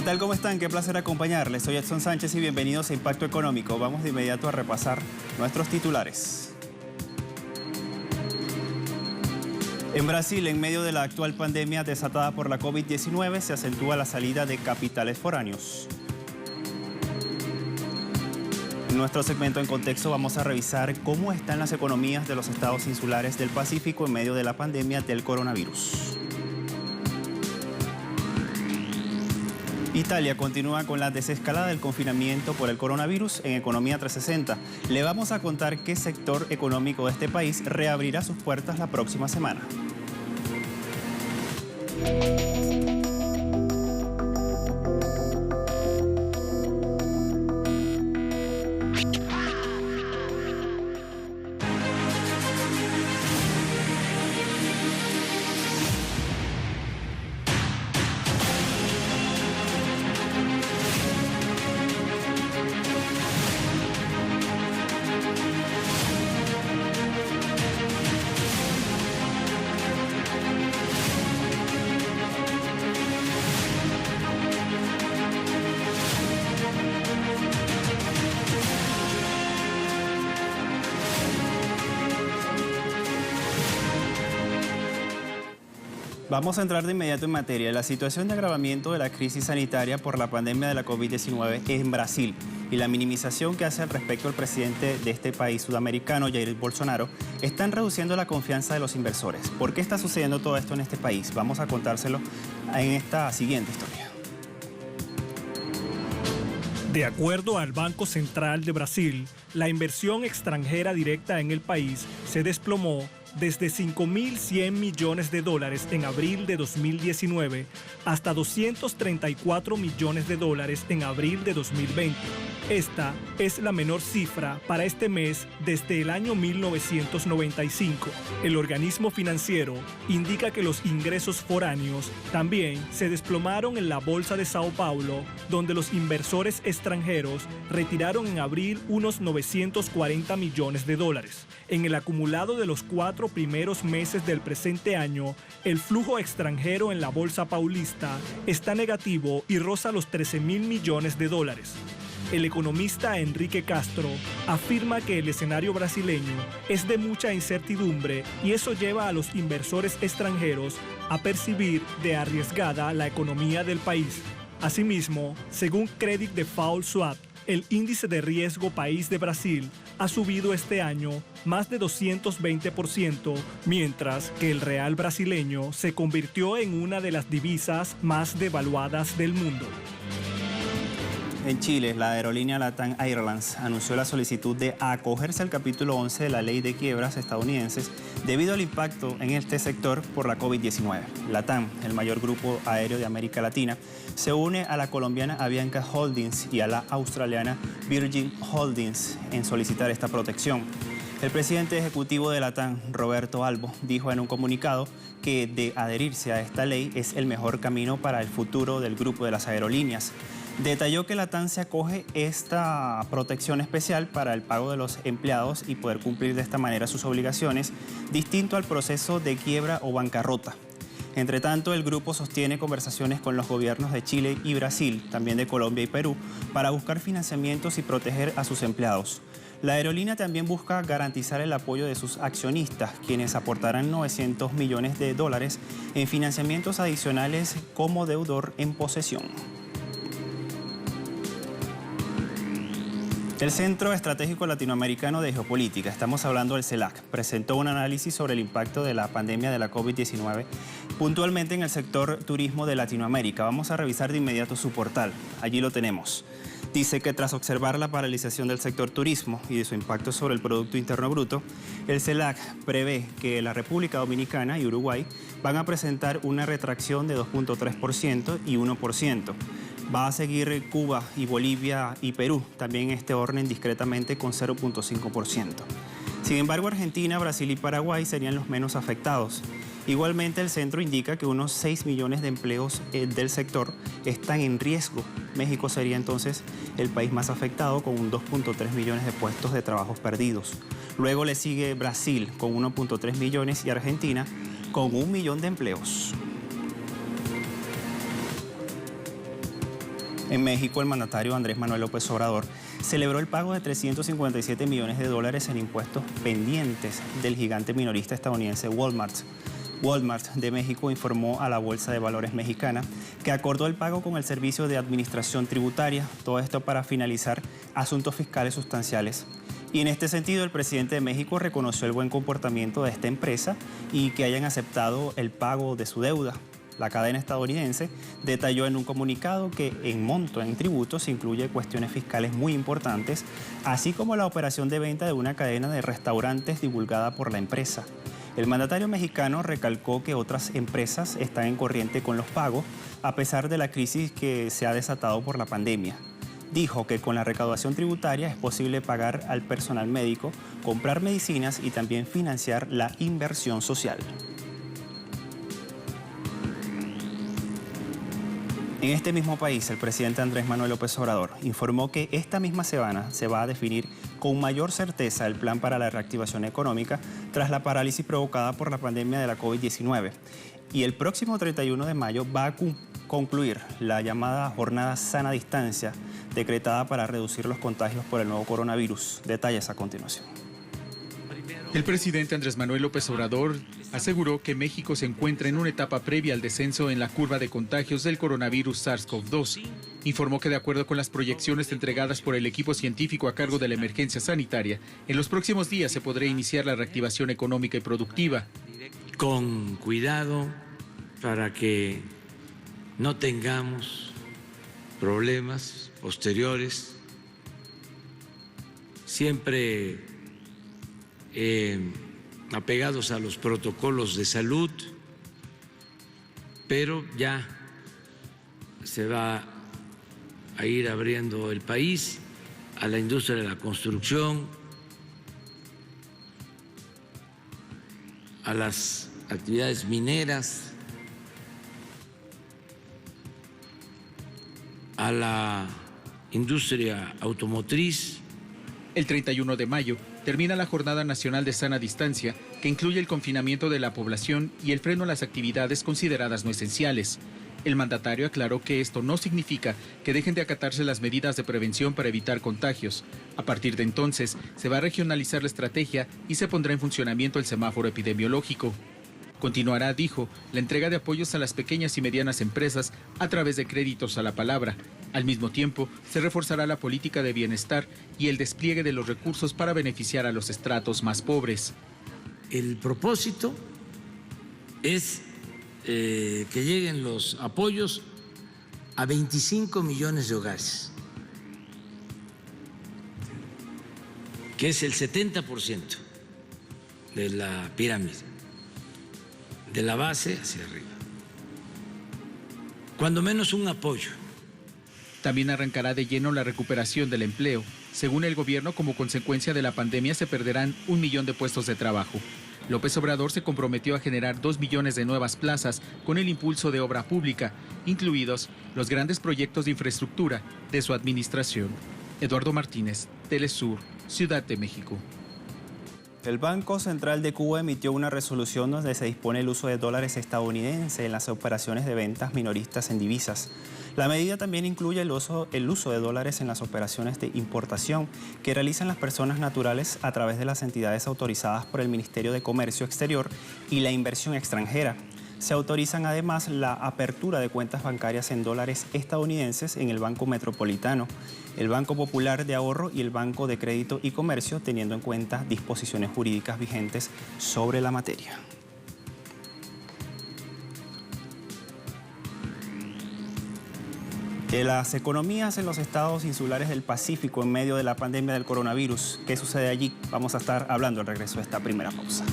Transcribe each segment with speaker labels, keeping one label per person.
Speaker 1: tal? ¿Cómo están? Qué placer acompañarles. Soy Edson Sánchez y bienvenidos a Impacto Económico. Vamos de inmediato a repasar nuestros titulares. En Brasil, en medio de la actual pandemia desatada por la COVID-19, se acentúa la salida de capitales foráneos. En nuestro segmento En Contexto vamos a revisar cómo están las economías de los estados insulares del Pacífico en medio de la pandemia del coronavirus. Italia continúa con la desescalada del confinamiento por el coronavirus en Economía 360. Le vamos a contar qué sector económico de este país reabrirá sus puertas la próxima semana. Vamos a entrar de inmediato en materia. La situación de agravamiento de la crisis sanitaria por la pandemia de la COVID-19 en Brasil y la minimización que hace al respecto el presidente de este país sudamericano, Jair Bolsonaro, están reduciendo la confianza de los inversores. ¿Por qué está sucediendo todo esto en este país? Vamos a contárselo en esta siguiente historia.
Speaker 2: De acuerdo al Banco Central de Brasil, la inversión extranjera directa en el país se desplomó desde 5.100 millones de dólares en abril de 2019 hasta 234 millones de dólares en abril de 2020. Esta es la menor cifra para este mes desde el año 1995. El organismo financiero indica que los ingresos foráneos también se desplomaron en la Bolsa de Sao Paulo, donde los inversores extranjeros retiraron en abril unos 940 millones de dólares. En el acumulado de los 4 primeros meses del presente año, el flujo extranjero en la Bolsa Paulista está negativo y roza los 13.000 millones de dólares. El economista Enrique Castro afirma que el escenario brasileño es de mucha incertidumbre y eso lleva a los inversores extranjeros a percibir de arriesgada la economía del país. Asimismo, según Credit Default Swap, el índice de riesgo país de Brasil ha subido este año más de 220%, mientras que el real brasileño se convirtió en una de las divisas más devaluadas del mundo.
Speaker 1: En Chile, la aerolínea LATAM Airlines anunció la solicitud de acogerse al capítulo 11 de la ley de quiebras estadounidenses debido al impacto en este sector por la COVID-19. LATAM, el mayor grupo aéreo de América Latina, se une a la colombiana Avianca Holdings y a la australiana Virgin Holdings en solicitar esta protección. El presidente ejecutivo de LATAM, Roberto Albo, dijo en un comunicado que de adherirse a esta ley es el mejor camino para el futuro del grupo de las aerolíneas. Detalló que LATAM se acoge esta protección especial para el pago de los empleados y poder cumplir de esta manera sus obligaciones, distinto al proceso de quiebra o bancarrota. Entre tanto, el grupo sostiene conversaciones con los gobiernos de Chile y Brasil, también de Colombia y Perú, para buscar financiamientos y proteger a sus empleados. La aerolínea también busca garantizar el apoyo de sus accionistas, quienes aportarán 900 millones de dólares en financiamientos adicionales como deudor en posesión. El Centro Estratégico Latinoamericano de Geopolítica, estamos hablando del CELAC, presentó un análisis sobre el impacto de la pandemia de la COVID-19, puntualmente en el sector turismo de Latinoamérica. Vamos a revisar de inmediato su portal, allí lo tenemos. Dice que tras observar la paralización del sector turismo y de su impacto sobre el Producto Interno Bruto, el CELAC prevé que la República Dominicana y Uruguay van a presentar una retracción de 2.3% y 1%. Va a seguir Cuba y Bolivia y Perú, también en este orden discretamente con 0.5%. Sin embargo, Argentina, Brasil y Paraguay serían los menos afectados. Igualmente, el centro indica que unos 6 millones de empleos del sector están en riesgo. México sería entonces el país más afectado con un 2.3 millones de puestos de trabajos perdidos. Luego le sigue Brasil con 1.3 millones y Argentina con 1 millón de empleos. En México, el mandatario Andrés Manuel López Obrador celebró el pago de $357 millones en impuestos pendientes del gigante minorista estadounidense Walmart. Walmart de México informó a la Bolsa de Valores mexicana que acordó el pago con el Servicio de Administración Tributaria, todo esto para finalizar asuntos fiscales sustanciales. Y en este sentido, el presidente de México reconoció el buen comportamiento de esta empresa y que hayan aceptado el pago de su deuda. La cadena estadounidense detalló en un comunicado que en monto en tributos incluye cuestiones fiscales muy importantes, así como la operación de venta de una cadena de restaurantes divulgada por la empresa. El mandatario mexicano recalcó que otras empresas están en corriente con los pagos, a pesar de la crisis que se ha desatado por la pandemia. Dijo que con la recaudación tributaria es posible pagar al personal médico, comprar medicinas y también financiar la inversión social. En este mismo país, el presidente Andrés Manuel López Obrador informó que esta misma semana se va a definir con mayor certeza el plan para la reactivación económica tras la parálisis provocada por la pandemia de la COVID-19. Y el próximo 31 de mayo va a concluir la llamada Jornada Sana Distancia, decretada para reducir los contagios por el nuevo coronavirus. Detalles a continuación.
Speaker 3: El presidente Andrés Manuel López Obrador aseguró que México se encuentra en una etapa previa al descenso en la curva de contagios del coronavirus SARS-CoV-2. Informó que de acuerdo con las proyecciones entregadas por el equipo científico a cargo de la emergencia sanitaria, en los próximos días se podrá iniciar la reactivación económica y productiva.
Speaker 4: Con cuidado para que no tengamos problemas posteriores, siempre apegados a los protocolos de salud, pero ya se va a ir abriendo el país a la industria de la construcción, a las actividades mineras, a la industria automotriz.
Speaker 3: El 31 de mayo termina la Jornada Nacional de Sana Distancia, que incluye el confinamiento de la población y el freno a las actividades consideradas no esenciales. El mandatario aclaró que esto no significa que dejen de acatarse las medidas de prevención para evitar contagios. A partir de entonces, se va a regionalizar la estrategia y se pondrá en funcionamiento el semáforo epidemiológico. Continuará, dijo, la entrega de apoyos a las pequeñas y medianas empresas a través de créditos a la palabra. Al mismo tiempo, se reforzará la política de bienestar y el despliegue de los recursos para beneficiar a los estratos más pobres.
Speaker 4: El propósito es que lleguen los apoyos a 25 millones de hogares, que es el 70% de la pirámide, de la base hacia arriba. Cuando menos un apoyo.
Speaker 3: También arrancará de lleno la recuperación del empleo. Según el gobierno, como consecuencia de la pandemia, se perderán 1 millón de puestos de trabajo. López Obrador se comprometió a generar 2 millones de nuevas plazas con el impulso de obra pública, incluidos los grandes proyectos de infraestructura de su administración. Eduardo Martínez, Telesur, Ciudad de México.
Speaker 1: El Banco Central de Cuba emitió una resolución donde se dispone el uso de dólares estadounidenses en las operaciones de ventas minoristas en divisas. La medida también incluye el uso de dólares en las operaciones de importación que realizan las personas naturales a través de las entidades autorizadas por el Ministerio de Comercio Exterior y la inversión extranjera. Se autorizan además la apertura de cuentas bancarias en dólares estadounidenses en el Banco Metropolitano, el Banco Popular de Ahorro y el Banco de Crédito y Comercio, teniendo en cuenta disposiciones jurídicas vigentes sobre la materia. De las economías en los estados insulares del Pacífico en medio de la pandemia del coronavirus, ¿qué sucede allí? Vamos a estar hablando al regreso de esta primera pausa.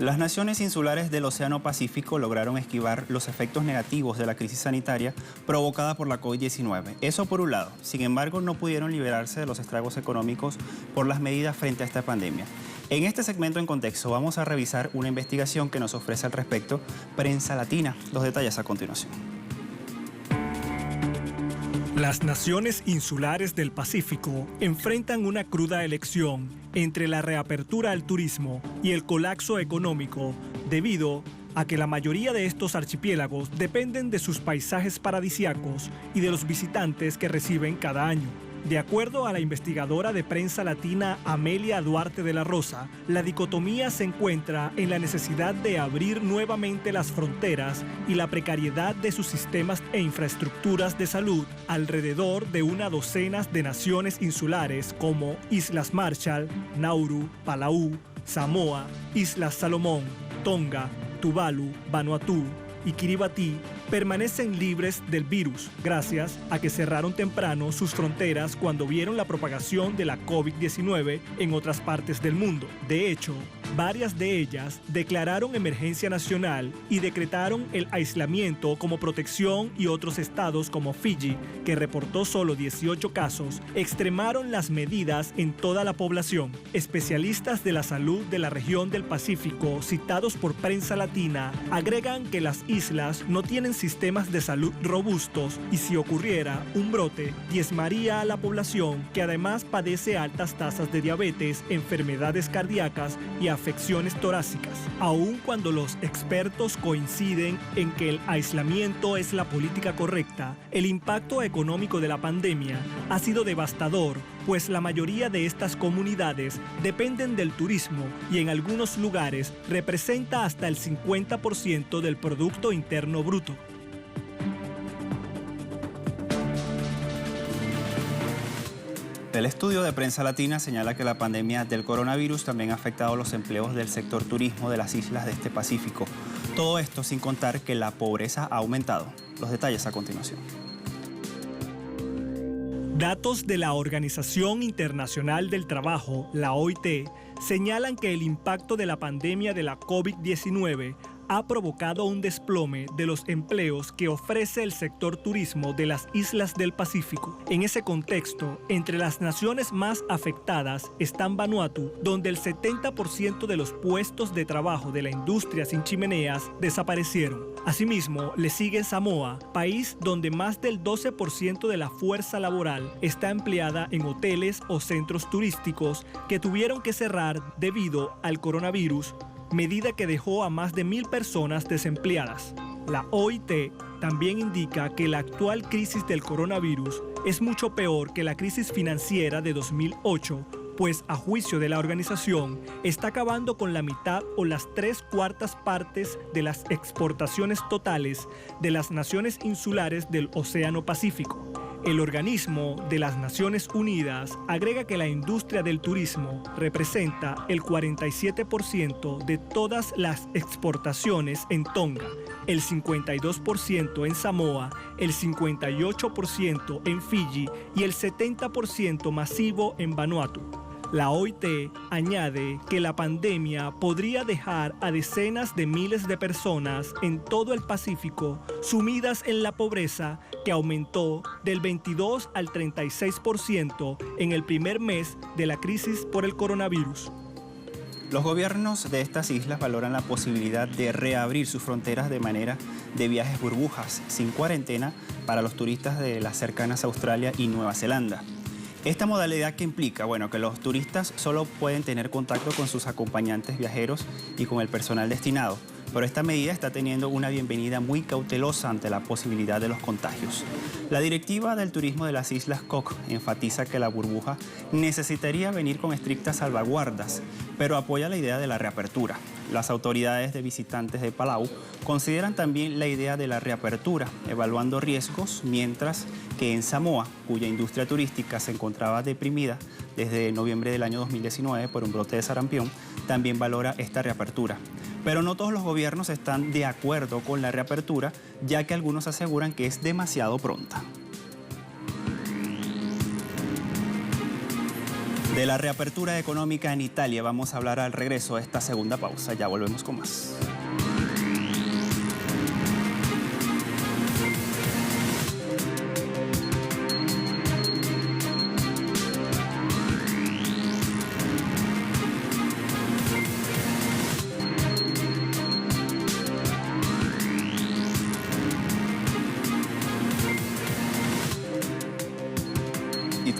Speaker 1: Las naciones insulares del Océano Pacífico lograron esquivar los efectos negativos de la crisis sanitaria provocada por la COVID-19. Eso por un lado. Sin embargo, no pudieron liberarse de los estragos económicos por las medidas frente a esta pandemia. En este segmento en contexto vamos a revisar una investigación que nos ofrece al respecto Prensa Latina. Los detalles a continuación.
Speaker 2: Las naciones insulares del Pacífico enfrentan una cruda elección entre la reapertura al turismo y el colapso económico debido a que la mayoría de estos archipiélagos dependen de sus paisajes paradisíacos y de los visitantes que reciben cada año. De acuerdo a la investigadora de Prensa Latina Amelia Duarte de la Rosa, la dicotomía se encuentra en la necesidad de abrir nuevamente las fronteras y la precariedad de sus sistemas e infraestructuras de salud alrededor de una docena de naciones insulares como Islas Marshall, Nauru, Palau, Samoa, Islas Salomón, Tonga, Tuvalu, Vanuatu y Kiribati permanecen libres del virus gracias a que cerraron temprano sus fronteras cuando vieron la propagación de la COVID-19 en otras partes del mundo. De hecho, varias de ellas declararon emergencia nacional y decretaron el aislamiento como protección, y otros estados como Fiji, que reportó solo 18 casos, extremaron las medidas en toda la población. Especialistas de la salud de la región del Pacífico, citados por Prensa Latina, agregan que las islas no tienen sistemas de salud robustos y si ocurriera un brote, diezmaría a la población, que además padece altas tasas de diabetes, enfermedades cardíacas y afecciones torácicas. Aun cuando los expertos coinciden en que el aislamiento es la política correcta, el impacto económico de la pandemia ha sido devastador, pues la mayoría de estas comunidades dependen del turismo y en algunos lugares representa hasta el 50% del Producto Interno Bruto.
Speaker 1: El estudio de Prensa Latina señala que la pandemia del coronavirus también ha afectado los empleos del sector turismo de las islas de este Pacífico. Todo esto sin contar que la pobreza ha aumentado. Los detalles a continuación.
Speaker 2: Datos de la Organización Internacional del Trabajo, la OIT, señalan que el impacto de la pandemia de la COVID-19 ha provocado un desplome de los empleos que ofrece el sector turismo de las islas del Pacífico. En ese contexto, entre las naciones más afectadas están Vanuatu, donde el 70% de los puestos de trabajo de la industria sin chimeneas desaparecieron. Asimismo, le sigue Samoa, país donde más del 12% de la fuerza laboral está empleada en hoteles o centros turísticos que tuvieron que cerrar debido al coronavirus, medida que dejó a más de 1,000 personas desempleadas. La OIT también indica que la actual crisis del coronavirus es mucho peor que la crisis financiera de 2008, pues a juicio de la organización está acabando con la mitad o las 3/4 partes de las exportaciones totales de las naciones insulares del Océano Pacífico. El organismo de las Naciones Unidas agrega que la industria del turismo representa el 47% de todas las exportaciones en Tonga, el 52% en Samoa, el 58% en Fiji y el 70% masivo en Vanuatu. La OIT añade que la pandemia podría dejar a decenas de miles de personas en todo el Pacífico sumidas en la pobreza, que aumentó del 22 al 36% en el primer mes de la crisis por el coronavirus.
Speaker 1: Los gobiernos de estas islas valoran la posibilidad de reabrir sus fronteras de manera de viajes burbujas, sin cuarentena, para los turistas de las cercanas Australia y Nueva Zelanda. Esta modalidad que implica, que los turistas solo pueden tener contacto con sus acompañantes viajeros y con el personal destinado, pero esta medida está teniendo una bienvenida muy cautelosa ante la posibilidad de los contagios. La directiva del turismo de las Islas Cook enfatiza que la burbuja necesitaría venir con estrictas salvaguardas, pero apoya la idea de la reapertura. Las autoridades de visitantes de Palau consideran también la idea de la reapertura, evaluando riesgos, mientras que en Samoa, cuya industria turística se encontraba deprimida desde noviembre del año 2019 por un brote de sarampión, también valora esta reapertura. Pero no todos los gobiernos están de acuerdo con la reapertura, ya que algunos aseguran que es demasiado pronta. De la reapertura económica en Italia vamos a hablar al regreso de esta segunda pausa. Ya volvemos con más.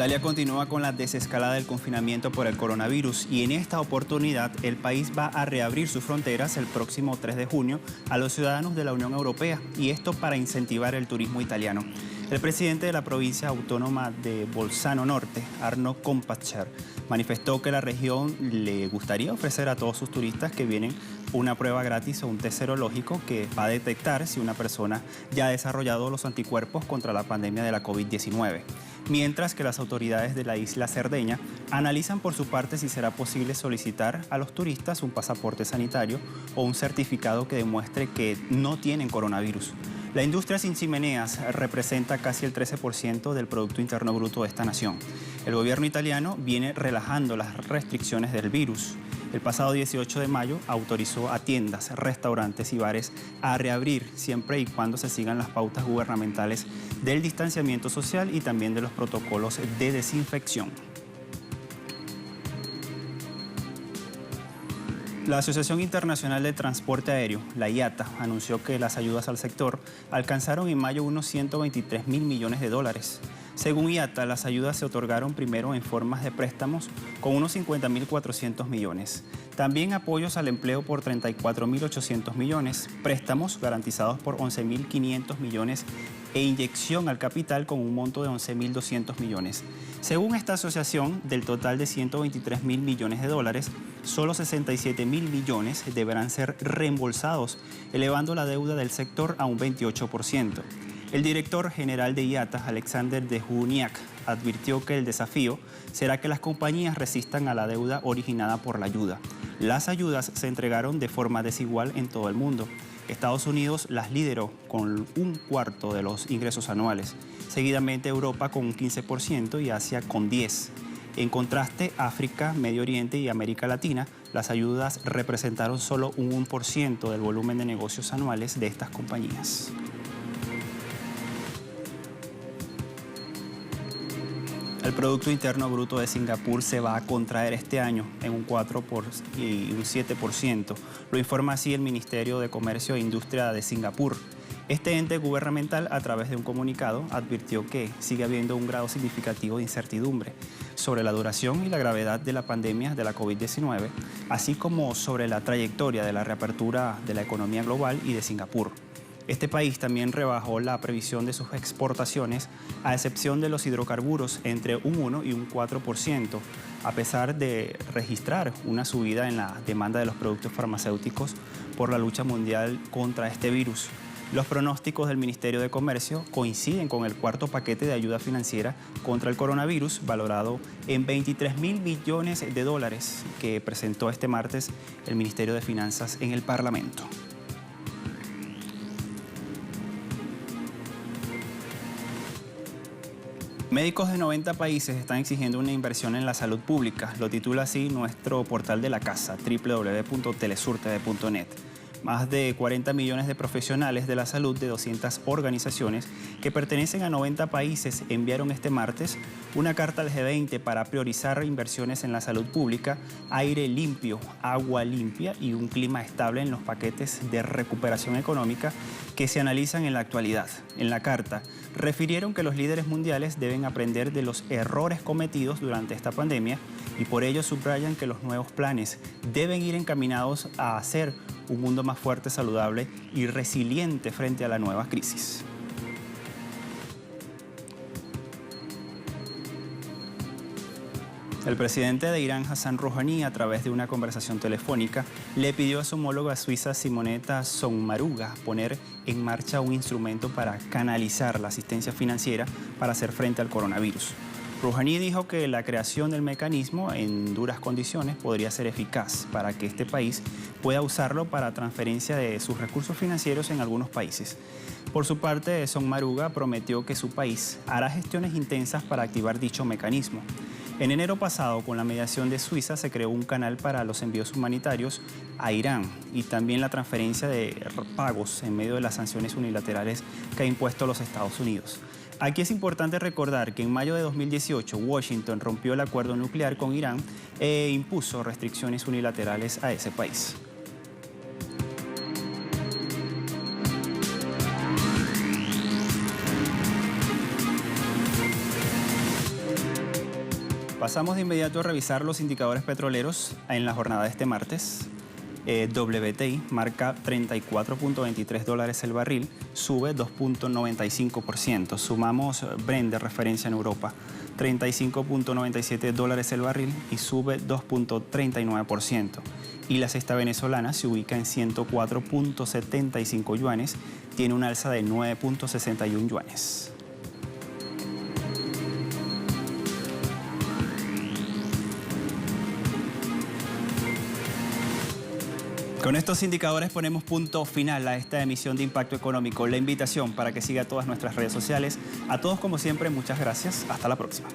Speaker 1: Italia continúa con la desescalada del confinamiento por el coronavirus y en esta oportunidad el país va a reabrir sus fronteras el próximo 3 de junio a los ciudadanos de la Unión Europea, y esto para incentivar el turismo italiano. El presidente de la provincia autónoma de Bolzano Norte, Arno Compaccer, manifestó que la región le gustaría ofrecer a todos sus turistas que vienen una prueba gratis o un test serológico que va a detectar si una persona ya ha desarrollado los anticuerpos contra la pandemia de la COVID-19. Mientras que las autoridades de la isla Cerdeña analizan por su parte si será posible solicitar a los turistas un pasaporte sanitario o un certificado que demuestre que no tienen coronavirus. La industria sin chimeneas representa casi el 13% del Producto Interno Bruto de esta nación. El gobierno italiano viene relajando las restricciones del virus. El pasado 18 de mayo autorizó a tiendas, restaurantes y bares a reabrir siempre y cuando se sigan las pautas gubernamentales del distanciamiento social y también de los protocolos de desinfección. La Asociación Internacional de Transporte Aéreo, la IATA, anunció que las ayudas al sector alcanzaron en mayo unos 123.000 millones de dólares. Según IATA, las ayudas se otorgaron primero en formas de préstamos con unos 50.400 millones. También apoyos al empleo por 34.800 millones, préstamos garantizados por 11.500 millones e inyección al capital con un monto de 11.200 millones. Según esta asociación, del total de 123.000 millones de dólares, solo 67.000 millones deberán ser reembolsados, elevando la deuda del sector a un 28%. El director general de IATA, Alexander de Juniak, advirtió que el desafío será que las compañías resistan a la deuda originada por la ayuda. Las ayudas se entregaron de forma desigual en todo el mundo. Estados Unidos las lideró con un cuarto de los ingresos anuales, seguidamente Europa con un 15% y Asia con 10%. En contraste, África, Medio Oriente y América Latina, las ayudas representaron solo un 1% del volumen de negocios anuales de estas compañías. El Producto Interno Bruto de Singapur se va a contraer este año en un 4% y un 7%. Lo informa así el Ministerio de Comercio e Industria de Singapur. Este ente gubernamental, a través de un comunicado, advirtió que sigue habiendo un grado significativo de incertidumbre sobre la duración y la gravedad de la pandemia de la COVID-19, así como sobre la trayectoria de la reapertura de la economía global y de Singapur. Este país también rebajó la previsión de sus exportaciones, a excepción de los hidrocarburos, entre un 1 y un 4%, a pesar de registrar una subida en la demanda de los productos farmacéuticos por la lucha mundial contra este virus. Los pronósticos del Ministerio de Comercio coinciden con el cuarto paquete de ayuda financiera contra el coronavirus, valorado en 23.000 millones de dólares, que presentó este martes el Ministerio de Finanzas en el Parlamento. Médicos de 90 países están exigiendo una inversión en la salud pública. Lo titula así nuestro portal de la casa, www.telesurtv.net. Más de 40 millones de profesionales de la salud de 200 organizaciones que pertenecen a 90 países enviaron este martes una carta al G20 para priorizar inversiones en la salud pública, aire limpio, agua limpia y un clima estable en los paquetes de recuperación económica que se analizan en la actualidad. En la carta, refirieron que los líderes mundiales deben aprender de los errores cometidos durante esta pandemia y por ello subrayan que los nuevos planes deben ir encaminados a hacer un mundo más fuerte, saludable y resiliente frente a la nueva crisis. El presidente de Irán, Hassan Rouhani, a través de una conversación telefónica, le pidió a su homóloga suiza, Simonetta Sommaruga, poner en marcha un instrumento para canalizar la asistencia financiera para hacer frente al coronavirus. Rouhani dijo que la creación del mecanismo en duras condiciones podría ser eficaz para que este país pueda usarlo para transferencia de sus recursos financieros en algunos países. Por su parte, Sommaruga prometió que su país hará gestiones intensas para activar dicho mecanismo. En enero pasado, con la mediación de Suiza, se creó un canal para los envíos humanitarios a Irán y también la transferencia de pagos en medio de las sanciones unilaterales que ha impuesto los Estados Unidos. Aquí es importante recordar que en mayo de 2018 Washington rompió el acuerdo nuclear con Irán e impuso restricciones unilaterales a ese país. Pasamos de inmediato a revisar los indicadores petroleros en la jornada de este martes. WTI marca $34.23 el barril, sube 2.95%. Sumamos Brent de referencia en Europa, $35.97 el barril y sube 2.39%. Y la cesta venezolana se ubica en 104.75 yuanes, tiene un alza de 9.61 yuanes. Con estos indicadores ponemos punto final a esta emisión de Impacto Económico. La invitación para que siga todas nuestras redes sociales. A todos, como siempre, muchas gracias. Hasta la próxima.